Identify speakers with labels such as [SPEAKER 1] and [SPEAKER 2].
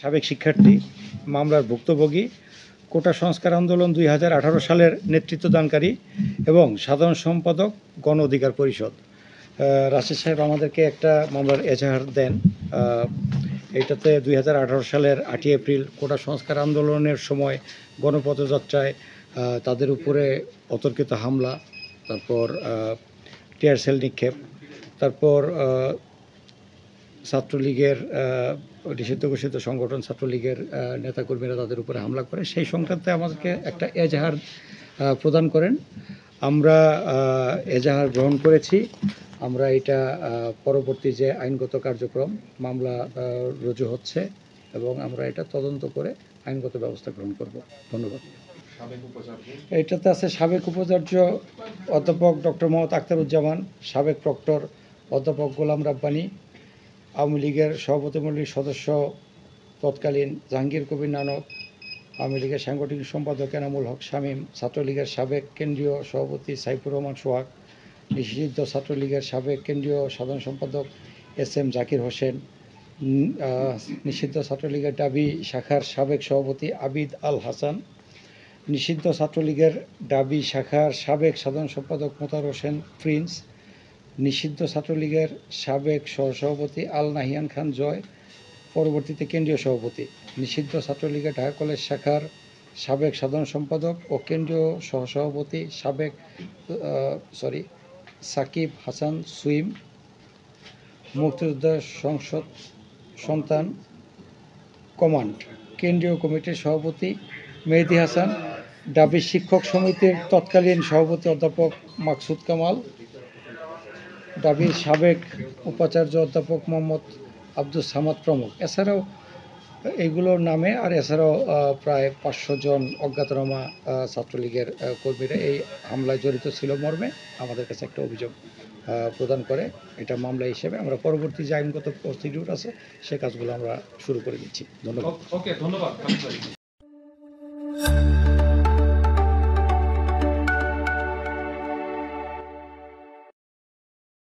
[SPEAKER 1] সাবেক শিক্ষার্থী, মামলার ভুক্তভোগী, কোটা সংস্কার আন্দোলন 2018 সালের নেতৃত্বদানকারী এবং সাধারণ সম্পাদক, গণ অধিকার পরিষদ। রাশেদ সাহেব আমাদেরকে একটা মামলার এজাহার দেন। এইটাতে 2018 সালের 8ই এপ্রিল কোটা সংস্কার আন্দোলনের সময় গণপথযাত্রায় তাদের উপরে অতর্কিত হামলা, তারপর টিয়ার সেল নিক্ষেপ, তারপর ছাত্রলীগের নিষিদ্ধ ঘোষিত সংগঠন ছাত্রলীগের নেতাকর্মীরা তাদের উপরে হামলা করে, সেই সংক্রান্তে আমাদেরকে একটা এজাহার প্রদান করেন। আমরা এজাহার গ্রহণ করেছি। আমরা এটা পরবর্তী যে আইনগত কার্যক্রম, মামলা রুজু হচ্ছে এবং আমরা এটা তদন্ত করে আইনগত ব্যবস্থা গ্রহণ করব। ধন্যবাদ। এটাতে আছে সাবেক উপাচার্য অধ্যাপক ডক্টর মোহাম্মদ আখতারুজ্জামান, সাবেক প্রক্টর অধ্যাপক গোলাম রাব্বানী, আওয়ামী লীগের সভাপতিমণ্ডলীর সদস্য তৎকালীন জাহাঙ্গীর কবির নানক, আওয়ামী লীগের সাংগঠনিক সম্পাদক এনামুল হক শামীম, ছাত্রলীগের সাবেক কেন্দ্রীয় সভাপতি সাইফুর রহমান সোহাগ, নিষিদ্ধ ছাত্রলীগের সাবেক কেন্দ্রীয় সাধারণ সম্পাদক SM জাকির হোসেন, নিষিদ্ধ ছাত্রলীগের ডাবি শাখার সাবেক সভাপতি আবিদ আল হাসান, নিষিদ্ধ ছাত্রলীগের ডাবি শাখার সাবেক সাধারণ সম্পাদক মোতার হোসেন প্রিন্স, নিষিদ্ধ ছাত্রলীগের সাবেক সহসভাপতি আল নাহিয়ান খান জয়, পরবর্তীতে কেন্দ্রীয় সভাপতি, নিষিদ্ধ ছাত্রলীগের ঢাকা কলেজ শাখার সাবেক সাধারণ সম্পাদক ও কেন্দ্রীয় সহসভাপতি সাকিব হাসান সুইম, মুক্তিযোদ্ধা সংসদ সন্তান কমান্ড কেন্দ্রীয় কমিটির সভাপতি মেহেদী হাসান, ডাবি শিক্ষক সমিতির তৎকালীন সভাপতি অধ্যাপক মাকসুদ কামাল, ডাবির সাবেক উপাচার্য অধ্যাপক মোহাম্মদ আব্দুস সামাদ প্রমুখ। এছাড়াও এইগুলোর নামে আর এছাড়াও প্রায় 500 জন অজ্ঞাতনামা ছাত্রলীগের কর্মীরা এই হামলায় জড়িত ছিল মর্মে আমাদের কাছে একটা অভিযোগ প্রদান করে। এটা মামলা হিসেবে আমরা পরবর্তী যে আইনগত প্রসিডিউর আছে সে কাজগুলো আমরা শুরু করে দিচ্ছি। ধন্যবাদ।